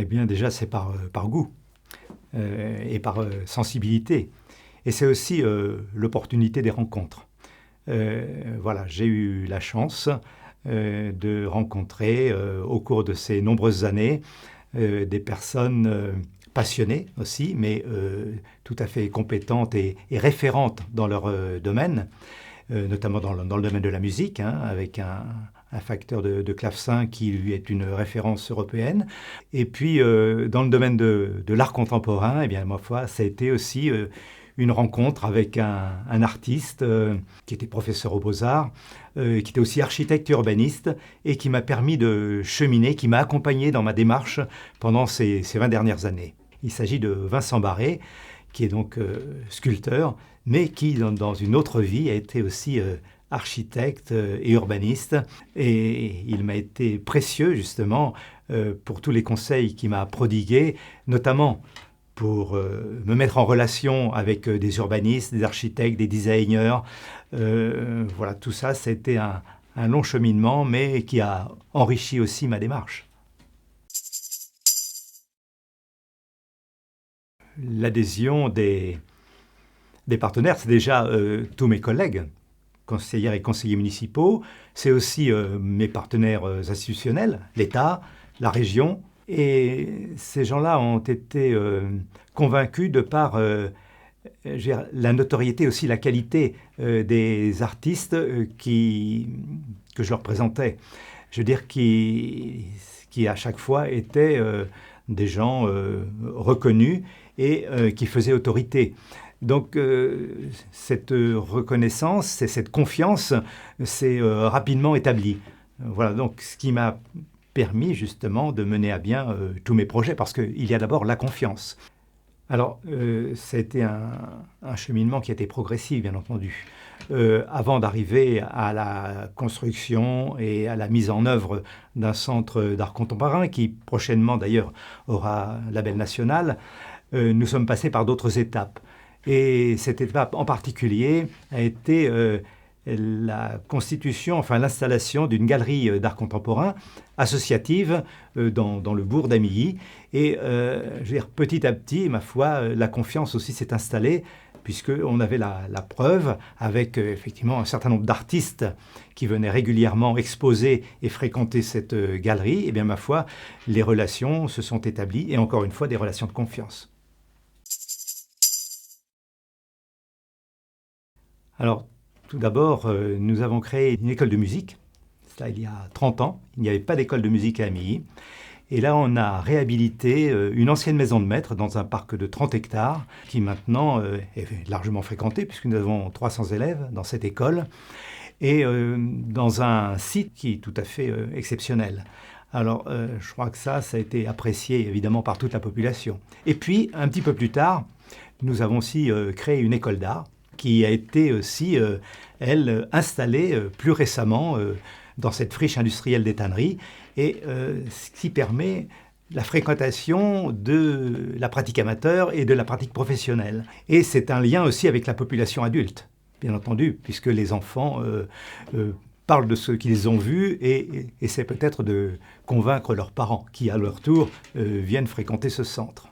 Eh bien, déjà, c'est par goût et par sensibilité. Et c'est aussi l'opportunité des rencontres. Voilà, j'ai eu la chance de rencontrer au cours de ces nombreuses années des personnes passionnées aussi, mais tout à fait compétentes et référentes dans leur domaine, notamment dans le domaine de la musique, hein, avec un facteur de clavecin qui lui est une référence européenne. Et puis, dans le domaine de l'art contemporain, eh bien, ma foi, ça a été aussi une rencontre avec un artiste qui était professeur aux Beaux-Arts, qui était aussi architecte et urbaniste, et qui m'a permis de cheminer, qui m'a accompagné dans ma démarche pendant ces 20 dernières années. Il s'agit de Vincent Barré, qui est donc sculpteur, mais qui, dans une autre vie, a été aussi architecte et urbaniste. Et il m'a été précieux, justement, pour tous les conseils qu'il m'a prodigués, notamment pour me mettre en relation avec des urbanistes, des architectes, des designers. Voilà, tout ça, c'était un long cheminement, mais qui a enrichi aussi ma démarche. L'adhésion des partenaires, c'est déjà tous mes collègues, conseillères et conseillers municipaux, c'est aussi mes partenaires institutionnels, l'État, la région. Et ces gens-là ont été convaincus de par la notoriété, aussi la qualité des artistes que je leur présentais. Je veux dire, qui à chaque fois étaient des gens reconnus et qui faisaient autorité. Donc cette reconnaissance et cette confiance s'est rapidement établie. Voilà, donc ce qui m'a permis justement de mener à bien tous mes projets, parce qu'il y a d'abord la confiance. Alors, ça a été un cheminement qui a été progressif, bien entendu. Avant d'arriver à la construction et à la mise en œuvre d'un centre d'art contemporain, qui prochainement d'ailleurs aura label national, nous sommes passés par d'autres étapes. Et cette étape en particulier a été la constitution, enfin l'installation d'une galerie d'art contemporain associative dans le bourg d'Amilly. Et je veux dire, petit à petit, ma foi, la confiance aussi s'est installée, puisqu'on avait la preuve avec effectivement un certain nombre d'artistes qui venaient régulièrement exposer et fréquenter cette galerie. Et bien, ma foi, les relations se sont établies, et encore une fois, des relations de confiance. Alors, tout d'abord, nous avons créé une école de musique. Ça, il y a 30 ans. Il n'y avait pas d'école de musique à Amilly. Et là, on a réhabilité une ancienne maison de maître dans un parc de 30 hectares qui maintenant est largement fréquentée puisque nous avons 300 élèves dans cette école et dans un site qui est tout à fait exceptionnel. Alors, je crois que ça a été apprécié évidemment par toute la population. Et puis, un petit peu plus tard, nous avons aussi créé une école d'art qui a été aussi, elle, installée plus récemment dans cette friche industrielle des tanneries, et ce qui permet la fréquentation de la pratique amateur et de la pratique professionnelle. Et c'est un lien aussi avec la population adulte, bien entendu, puisque les enfants parlent de ce qu'ils ont vu et essaient peut-être de convaincre leurs parents, qui à leur tour viennent fréquenter ce centre.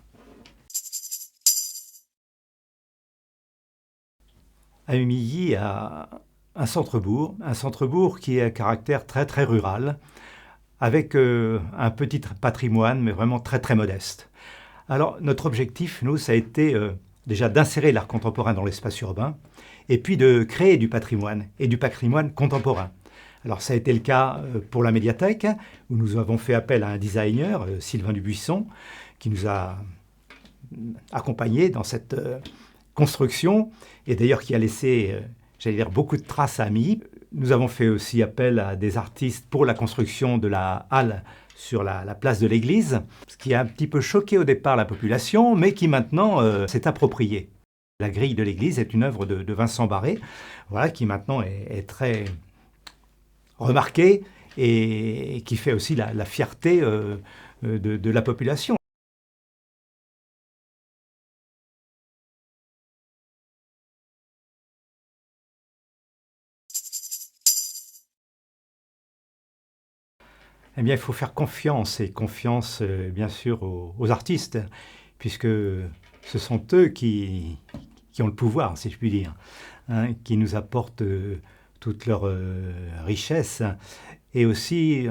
Amilly a un centre-bourg qui est à caractère très très rural, avec un petit patrimoine, mais vraiment très très modeste. Alors notre objectif, nous, ça a été déjà d'insérer l'art contemporain dans l'espace urbain, et puis de créer du patrimoine, et du patrimoine contemporain. Alors ça a été le cas pour la médiathèque, où nous avons fait appel à un designer, Sylvain Dubuisson, qui nous a accompagnés dans cette construction, et d'ailleurs qui a laissé, j'allais dire, beaucoup de traces à Amilly. Nous avons fait aussi appel à des artistes pour la construction de la halle sur la place de l'église, ce qui a un petit peu choqué au départ la population, mais qui maintenant s'est approprié. La grille de l'église est une œuvre de Vincent Barré, voilà, qui maintenant est très remarquée et qui fait aussi la fierté de la population. Eh bien, il faut faire confiance, et confiance, bien sûr, aux artistes, puisque ce sont eux qui ont le pouvoir, si je puis dire, hein, qui nous apportent toute leur richesse, et aussi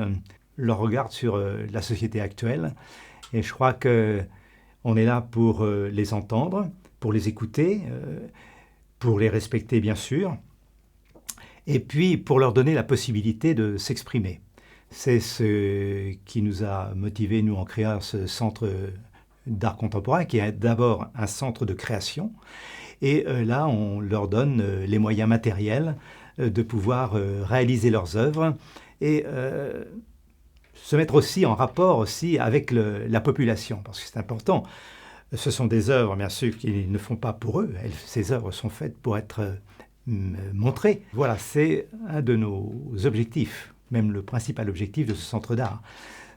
leur regard sur la société actuelle. Et je crois que on est là pour les entendre, pour les écouter, pour les respecter, bien sûr, et puis pour leur donner la possibilité de s'exprimer. C'est ce qui nous a motivés, nous, en créant ce centre d'art contemporain, qui est d'abord un centre de création. Et là, on leur donne les moyens matériels de pouvoir réaliser leurs œuvres et se mettre aussi en rapport aussi avec la population, parce que c'est important. Ce sont des œuvres, bien sûr, qu'ils ne font pas pour eux. Ces œuvres sont faites pour être montrées. Voilà, c'est un de nos objectifs, même le principal objectif de ce centre d'art.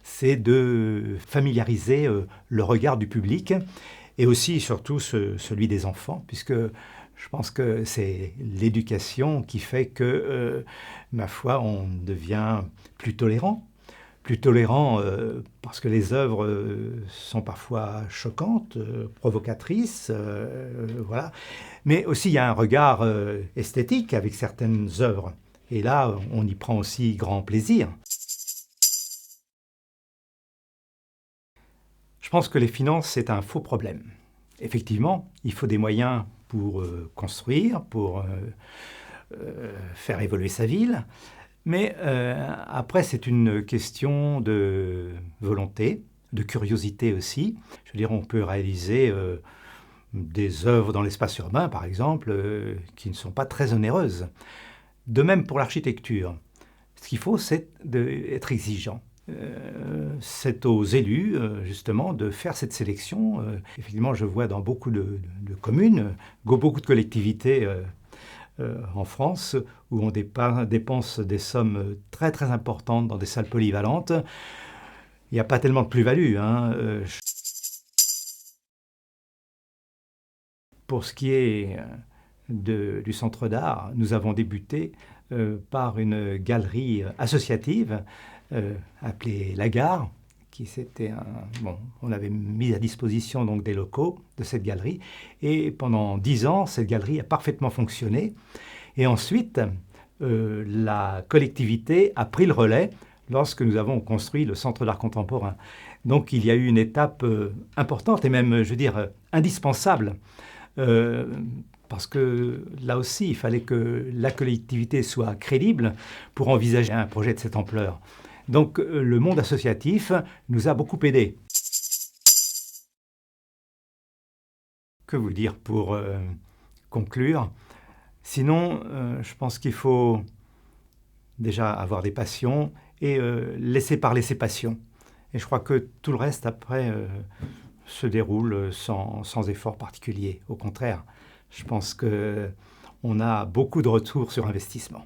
C'est de familiariser le regard du public et aussi, surtout, celui des enfants, puisque je pense que c'est l'éducation qui fait que, ma foi, on devient plus tolérant. Plus tolérant parce que les œuvres sont parfois choquantes, provocatrices, voilà. Mais aussi, il y a un regard esthétique avec certaines œuvres. Et là, on y prend aussi grand plaisir. Je pense que les finances, c'est un faux problème. Effectivement, il faut des moyens pour construire, pour faire évoluer sa ville. Mais après, c'est une question de volonté, de curiosité aussi. Je veux dire, on peut réaliser des œuvres dans l'espace urbain, par exemple, qui ne sont pas très onéreuses. De même pour l'architecture. Ce qu'il faut, c'est être exigeant. C'est aux élus, justement, de faire cette sélection. Effectivement, je vois dans beaucoup de communes, beaucoup de collectivités en France, où on dépense des sommes très très importantes dans des salles polyvalentes. Il n'y a pas tellement de plus-value, hein. Pour ce qui est du centre d'art, nous avons débuté par une galerie associative appelée La Gare, on avait mis à disposition donc des locaux de cette galerie, et pendant 10 ans, cette galerie a parfaitement fonctionné. Et ensuite, la collectivité a pris le relais lorsque nous avons construit le Centre d'art contemporain. Donc il y a eu une étape importante et même, je veux dire, indispensable, parce que là aussi, il fallait que la collectivité soit crédible pour envisager un projet de cette ampleur. Donc le monde associatif nous a beaucoup aidés. Que vous dire pour conclure? Sinon, je pense qu'il faut déjà avoir des passions et laisser parler ses passions. Et je crois que tout le reste, après, se déroule sans effort particulier. Au contraire, je pense qu'on a beaucoup de retours sur investissement.